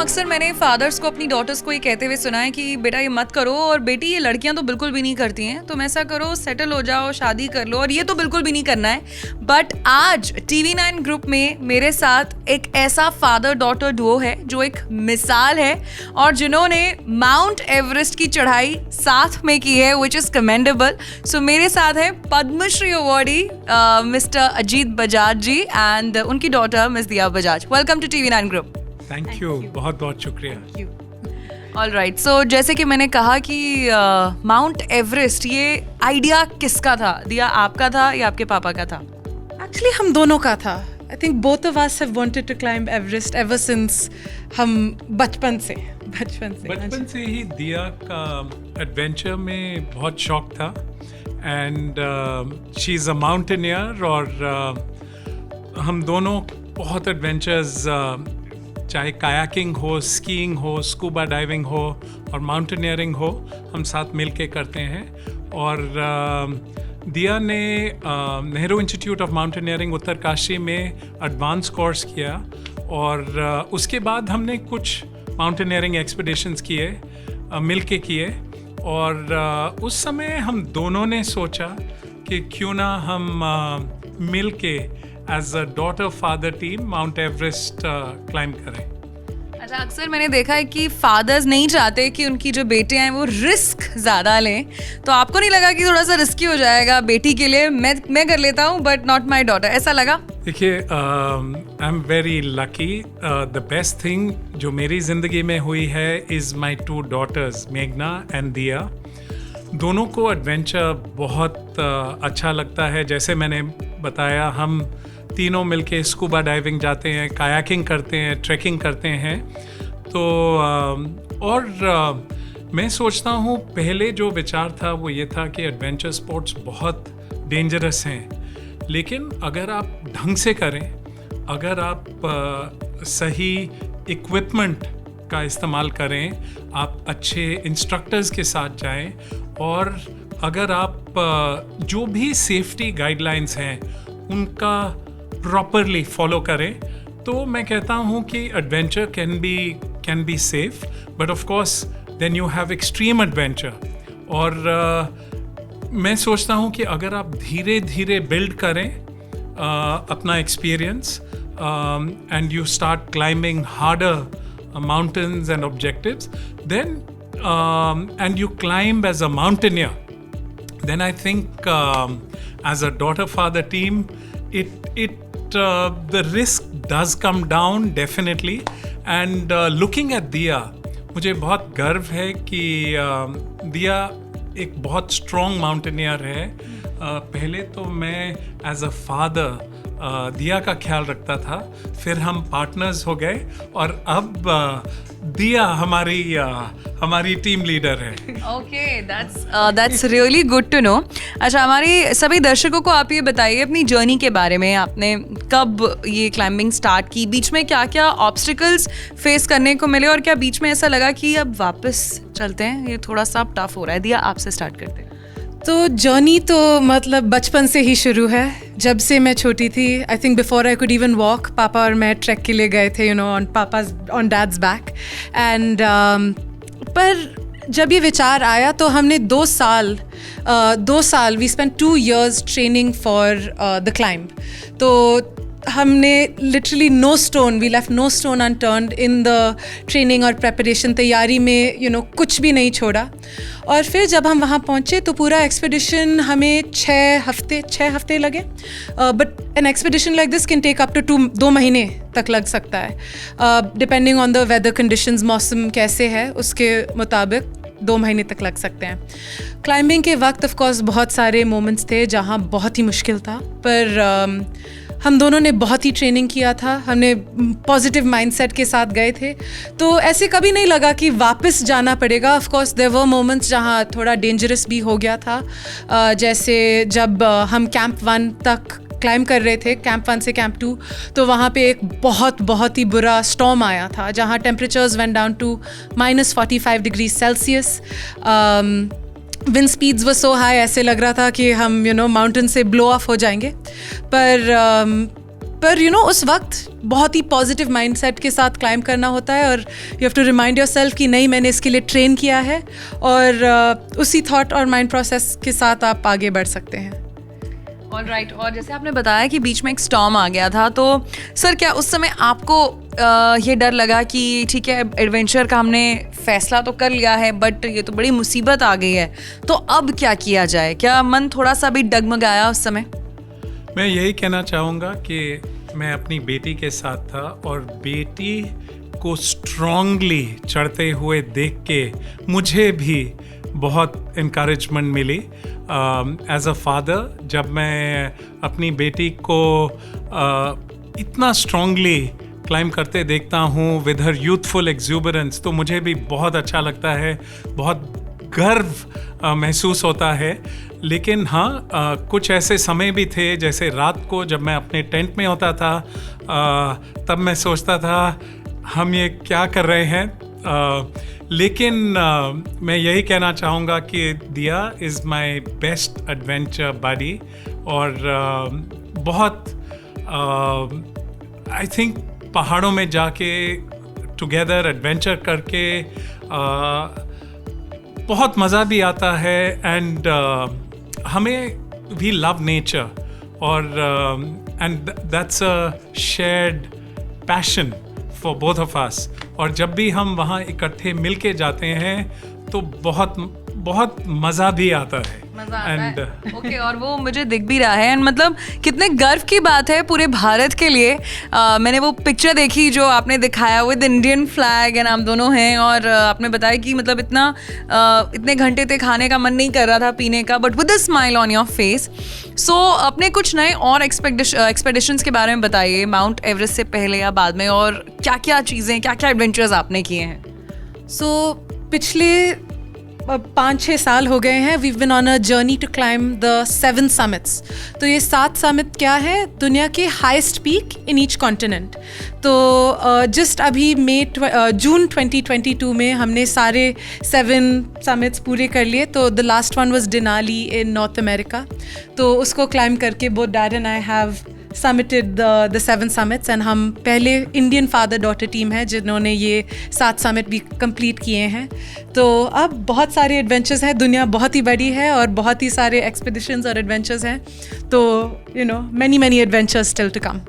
अक्सर मैंने फादर्स को अपनी डॉटर्स को ये कहते हुए सुना है कि बेटा ये मत करो, और बेटी ये लड़कियां तो बिल्कुल भी नहीं करती हैं, तुम ऐसा करो सेटल हो जाओ, शादी कर लो, और ये तो बिल्कुल भी नहीं करना है। बट आज TV9 ग्रुप में मेरे साथ एक ऐसा फादर डॉटर डुओ है जो एक मिसाल है, और जिन्होंने माउंट एवरेस्ट की चढ़ाई साथ में की है, विच इज़ कमेंडेबल। सो मेरे साथ है Padmashri awardee mister Ajit Bajaj ji and उनकी daughter miss Diya Bajaj. Welcome to TV9 group. Thank you, बहुत बहुत शुक्रिया। ऑल राइट, सो जैसे कि मैंने कहा कि माउंट एवरेस्ट, ये आइडिया किसका था? दिया आपका था या आपके पापा का था? एक्चुअली हम दोनों का था। I think both of us have wanted to climb Everest ever since हम बचपन से ही दिया का एडवेंचर में बहुत शौक था, and she is a mountaineer, और हम दोनों बहुत एडवेंचर्स, चाहे कायाकिंग हो, स्कीइंग हो, स्कूबा डाइविंग हो और माउंटेनियरिंग हो, हम साथ मिल के करते हैं। और दिया ने Nehru institute of mountaineering Uttarkashi में एडवांस कोर्स किया, और उसके बाद हमने कुछ माउंटेनियरिंग एक्सपीडिशंस किए, मिल के किए। और उस समय हम दोनों ने सोचा कि क्यों ना हम मिल के as a daughter father team Mount Everest climb करें। अच्छा, अक्सर मैंने देखा है कि फादर्स नहीं चाहते कि उनकी जो बेटे हैं वो रिस्क ज़्यादा लें, तो आपको नहीं लगा कि थोड़ा सा रिस्की हो जाएगा बेटी के लिए? मैं कर लेता हूँ बट नॉट माई डॉटर, ऐसा लगा? देखिए, I am very lucky. The best thing जो मेरी ज़िंदगी में हुई है इज़ माई 2 डॉटर्स मेघना एंड दिया। दोनों को एडवेंचर बहुत अच्छा लगता है। जैसे मैंने बताया, हम तीनों मिलके स्कूबा डाइविंग जाते हैं, कायाकिंग करते हैं, ट्रैकिंग करते हैं। तो मैं सोचता हूँ पहले जो विचार था वो ये था कि एडवेंचर स्पोर्ट्स बहुत डेंजरस हैं, लेकिन अगर आप ढंग से करें, अगर आप सही इक्विपमेंट का इस्तेमाल करें, आप अच्छे इंस्ट्रक्टर्स के साथ जाएं, और अगर आप जो भी सेफ्टी गाइडलाइंस हैं उनका प्रॉपरली फॉलो करें, तो मैं कहता हूँ कि adventure can be safe, but of course then you have extreme adventure. और मैं सोचता हूँ कि अगर आप धीरे धीरे बिल्ड करें अपना experience, and you start climbing harder mountains and objectives, then and you climb as a mountaineer, then I think as a daughter father team, the risk does come down definitely. And looking at Diya, मुझे बहुत गर्व है कि दिया एक बहुत strong mountaineer है। पहले तो मैं एज अ फादर दिया का ख्याल रखता था, फिर हम पार्टनर्स हो गए, और अब दिया हमारी टीम लीडर है। Okay, that's really good to know. अच्छा, हमारे सभी दर्शकों को आप ये बताइए अपनी जर्नी के बारे में। आपने कब ये क्लाइंबिंग स्टार्ट की? बीच में क्या क्या ऑब्स्टिकल्स फेस करने को मिले, और क्या बीच में ऐसा लगा कि अब वापस चलते हैं, ये थोड़ा सा टफ हो रहा है? दिया, आपसे स्टार्ट करते हैं। तो जर्नी तो मतलब बचपन से ही शुरू है। जब से मैं छोटी थी, I think before I could even walk, पापा और मैं ट्रैक के लिए गए थे, ऑन डैड्स बैक। एंड पर जब ये विचार आया तो हमने 2 साल we spend 2 years training for the climb. तो हमने literally we left no stone unturned in the training और प्रेपरेशन, तैयारी में कुछ भी नहीं छोड़ा। और फिर जब हम वहाँ पहुँचे तो पूरा एक्सपीडिशन हमें 6 हफ्ते लगे। But an expedition like this can take up to 2 महीने तक लग सकता है, depending on the weather conditions, मौसम कैसे है उसके मुताबिक 2 महीने तक लग सकते हैं। क्लाइंबिंग के वक्त ऑफ कोर्स बहुत सारे मोमेंट्स थे जहाँ बहुत ही मुश्किल था, पर हम दोनों ने बहुत ही ट्रेनिंग किया था, हमने पॉजिटिव माइंडसेट के साथ गए थे, तो ऐसे कभी नहीं लगा कि वापस जाना पड़ेगा। Of course there were moments जहाँ थोड़ा डेंजरस भी हो गया था, जैसे जब हम कैंप 1 तक क्लाइंब कर रहे थे, कैंप 1 से कैंप 2, तो वहाँ पे एक बहुत ही बुरा स्टॉर्म आया था जहाँ temperatures went down to -45 degree Celsius. Wind speeds were so high, ऐसे लग रहा था कि हम माउंटेन से ब्लो ऑफ हो जाएंगे. पर उस वक्त बहुत ही पॉजिटिव माइंडसेट के साथ क्लाइंब करना होता है और you have to remind yourself कि नहीं, मैंने इसके लिए ट्रेन किया है, और उसी थॉट और माइंड प्रोसेस के साथ आप आगे बढ़ सकते हैं. ऑलराइट. और जैसे आपने बताया कि बीच में एक स्टॉर्म आ गया था, तो सर क्या उस समय आपको ये डर लगा कि ठीक है एडवेंचर का हमने फैसला तो कर लिया है बट ये तो बड़ी मुसीबत आ गई है, तो अब क्या किया जाए? क्या मन थोड़ा सा भी डगमगाया उस समय? मैं यही कहना चाहूँगा कि मैं अपनी बेटी के साथ था और बेटी को स्ट्रांगली चढ़ते हुए देख के मुझे भी बहुत इनकरेजमेंट मिली. एज अ फादर जब मैं अपनी बेटी को इतना स्ट्रांगली क्लाइम करते देखता हूँ विद हर यूथफुल एक्सूबरेंस, तो मुझे भी बहुत अच्छा लगता है, बहुत गर्व महसूस होता है. लेकिन हाँ, कुछ ऐसे समय भी थे जैसे रात को जब मैं अपने टेंट में होता था, तब मैं सोचता था हम ये क्या कर रहे हैं. लेकिन मैं यही कहना चाहूँगा कि दिया इज़ माई बेस्ट एडवेंचर बडी, और बहुत आई थिंक पहाड़ों में जाके टुगेदर एडवेंचर करके बहुत मज़ा भी आता है. एंड हमें वी लव नेचर, और and that's a shared passion for both of अस. और जब भी हम वहाँ इकट्ठे मिल के जाते हैं तो बहुत बहुत मज़ा भी आता है. मज़ा आता है. ओके. और वो मुझे दिख भी रहा है. एंड मतलब कितने गर्व की बात है पूरे भारत के लिए. मैंने वो पिक्चर देखी जो आपने दिखाया विद इंडियन फ्लैग, एंड हम दोनों हैं, और आपने बताया कि मतलब इतने घंटे तक खाने का मन नहीं कर रहा था, पीने का, but with a smile on your face. So अपने कुछ नए और एक्सपेडिशंस के बारे में बताइए, माउंट एवरेस्ट से पहले या बाद में, और क्या क्या चीज़ें, क्या क्या एडवेंचर्स आपने किए हैं? सो पिछले 5-6 साल हो गए हैं. We've been on a journey to climb the 7 summits. तो ये 7 समिट क्या है? दुनिया के highest peak in each continent. तो जस्ट अभी जून 2022 में हमने सारे 7 समिट्स पूरे कर लिए. तो the last one was Denali in north America. तो उसको क्लाइम करके both dad and I have submitted the 7 summits, and हम पहले इंडियन फादर डॉटर टीम है जिन्होंने ये 7 समिट भी कंप्लीट किए हैं. तो अब बहुत सारे एडवेंचर्स हैं. दुनिया बहुत ही बड़ी है और बहुत ही सारे एक्सपेडिशंस और एडवेंचर्स हैं. तो many adventures still to come.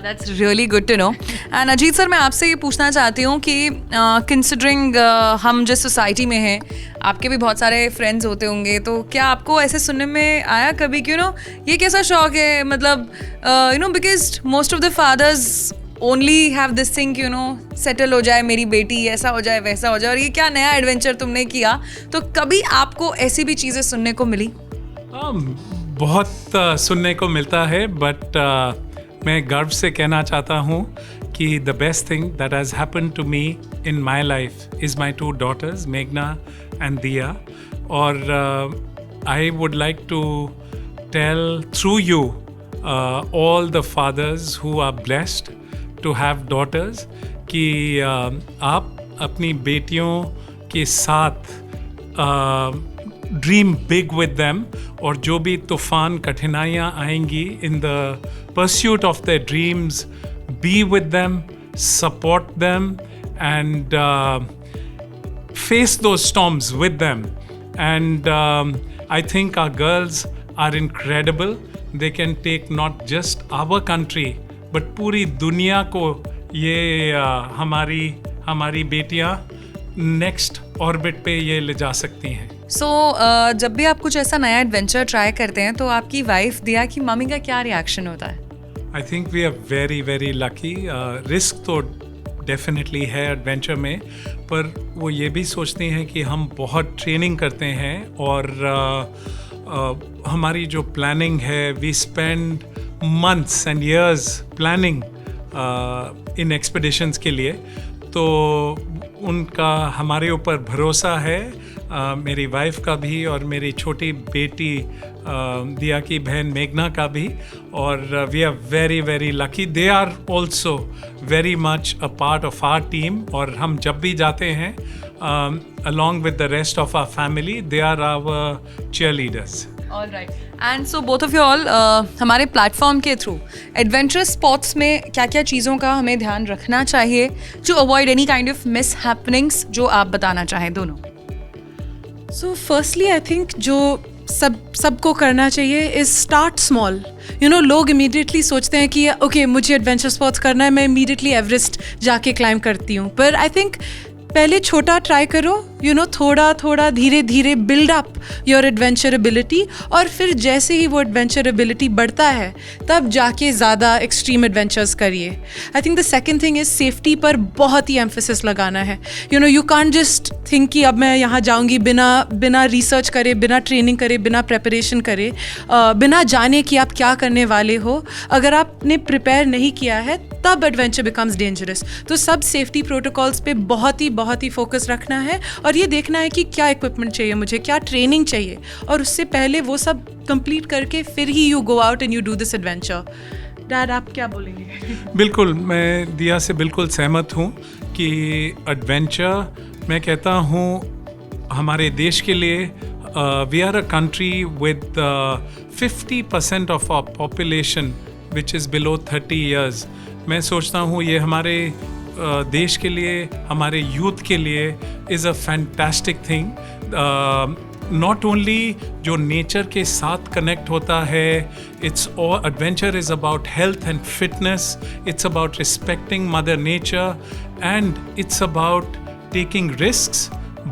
That's really good to know. And Ajit sir, मैं आपसे ये पूछना चाहती हूँ कि कंसिडरिंग हम जिस सोसाइटी में हैं, आपके भी बहुत सारे फ्रेंड्स होते होंगे, तो क्या आपको ऐसे सुनने में आया कभी कि ये कैसा शौक है, मतलब because most of the fathers only have this thing, settle हो जाए मेरी बेटी, ऐसा हो जाए वैसा हो जाए, और ये क्या नया एडवेंचर तुमने किया? तो कभी आपको ऐसी भी चीज़ें सुनने को मिली? बहुत सुनने को मिलता है, बट मैं गर्व से कहना चाहता हूँ कि the best thing that has happened to me in my life is my 2 daughters, मेघना एंड दिया. और I would like to tell through you all the fathers who are blessed to have daughters कि आप अपनी बेटियों के साथ dream big with them, और जो भी तूफ़ान कठिनाइयाँ आएंगी in the pursuit of their dreams, be with them, support them, and face those storms with them. And I think our girls are incredible. They can take not just our country but पूरी दुनिया को ये हमारी बेटियाँ next orbit पे ये ले जा सकती हैं. सो जब भी आप कुछ ऐसा नया एडवेंचर ट्राई करते हैं तो आपकी वाइफ दिया की मम्मी का क्या रिएक्शन होता है? I think we are very very lucky. Risk तो डेफिनेटली है एडवेंचर में, पर वो ये भी सोचती हैं कि हम बहुत ट्रेनिंग करते हैं, और हमारी जो प्लानिंग है, we spend months and years planning in expeditions के लिए. तो उनका हमारे ऊपर भरोसा है, मेरी वाइफ का भी और मेरी छोटी बेटी दिया की बहन मेघना का भी. और we are very very lucky. They are also very much a part of our team. और हम जब भी जाते हैं along with the rest of our family. They are our cheerleaders. All right and so both of you all हमारे platform के through adventurous sports में क्या क्या चीज़ों का हमें ध्यान रखना चाहिए to avoid any kind of mishappenings, जो आप बताना चाहें दोनों? सो फर्स्टली आई थिंक जो सबको करना चाहिए इज़ स्टार्ट स्मॉल. लोग इमीडिएटली सोचते हैं कि ओके मुझे एडवेंचर स्पोर्ट्स करना है, मैं इमीडिएटली एवरेस्ट जाके क्लाइंब करती हूँ. पर आई थिंक पहले छोटा ट्राई करो, थोड़ा थोड़ा धीरे धीरे build up your adventure ability, और फिर जैसे ही वो एडवेंचर एबिलिटी बढ़ता है तब जाके ज़्यादा एक्सट्रीम एडवेंचर्स करिए. I think the second thing is safety पर बहुत ही एम्फेसिस लगाना है. यू कांट जस्ट थिंक कि अब मैं यहाँ जाऊँगी बिना रिसर्च करे, बिना ट्रेनिंग करे, बिना प्रेपरेशन करे, बिना जाने कि आप क्या करने वाले हो. अगर आपने प्रिपेयर नहीं किया है तब एडवेंचर बिकम्स डेंजरस. तो सब सेफ्टी प्रोटोकॉल्स पे बहुत ही फोकस रखना है, और ये देखना है कि क्या इक्विपमेंट चाहिए मुझे, क्या ट्रेनिंग चाहिए, और उससे पहले वो सब कंप्लीट करके फिर ही you go out and you do this adventure. Dad आप क्या बोलेंगे? बिल्कुल, मैं दिया से बिल्कुल सहमत हूँ कि एडवेंचर, मैं कहता हूँ हमारे देश के लिए, we are a country with 50% of our population which is below 30 years. मैं सोचता हूँ ये हमारे देश के लिए, हमारे यूथ के लिए is a fantastic thing. Not only जो नेचर के साथ कनेक्ट होता है, it's all adventure is about health and fitness, it's about respecting mother nature, and it's about taking risks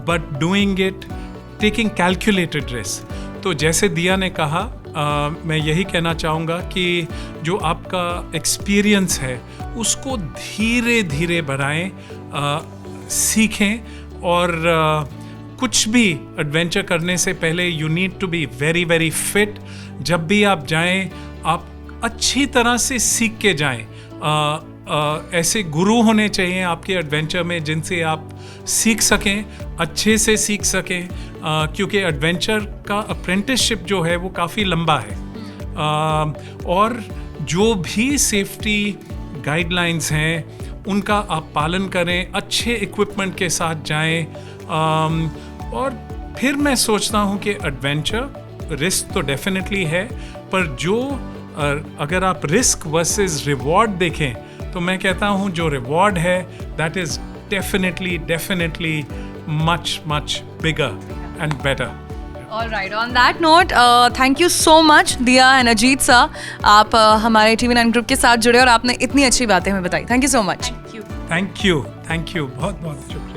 but doing it, taking calculated risk. तो जैसे दिया ने कहा, मैं यही कहना चाहूँगा कि जो आपका एक्सपीरियंस है उसको धीरे धीरे बढ़ाएं, सीखें, और कुछ भी एडवेंचर करने से पहले you need to be very very fit. जब भी आप जाएं आप अच्छी तरह से सीख के जाएं. ऐसे गुरु होने चाहिए आपके एडवेंचर में जिनसे आप सीख सकें, अच्छे से सीख सकें, क्योंकि एडवेंचर का अप्रेंटिसशिप जो है वो काफ़ी लंबा है. और जो भी सेफ्टी गाइडलाइंस हैं उनका आप पालन करें, अच्छे इक्विपमेंट के साथ जाएं. और फिर मैं सोचता हूँ कि एडवेंचर रिस्क तो डेफिनेटली है, पर जो अगर आप रिस्क वर्सेस रिवॉर्ड देखें तो मैं कहता हूँ जो रिवॉर्ड है that is definitely much bigger and better. All right, on that note, thank you so much दिया एंड अजीत सर, आप हमारे TV9 ग्रुप के साथ जुड़े और आपने इतनी अच्छी बातें हमें बताई. Thank you so much. Thank you बहुत शुक्रिया.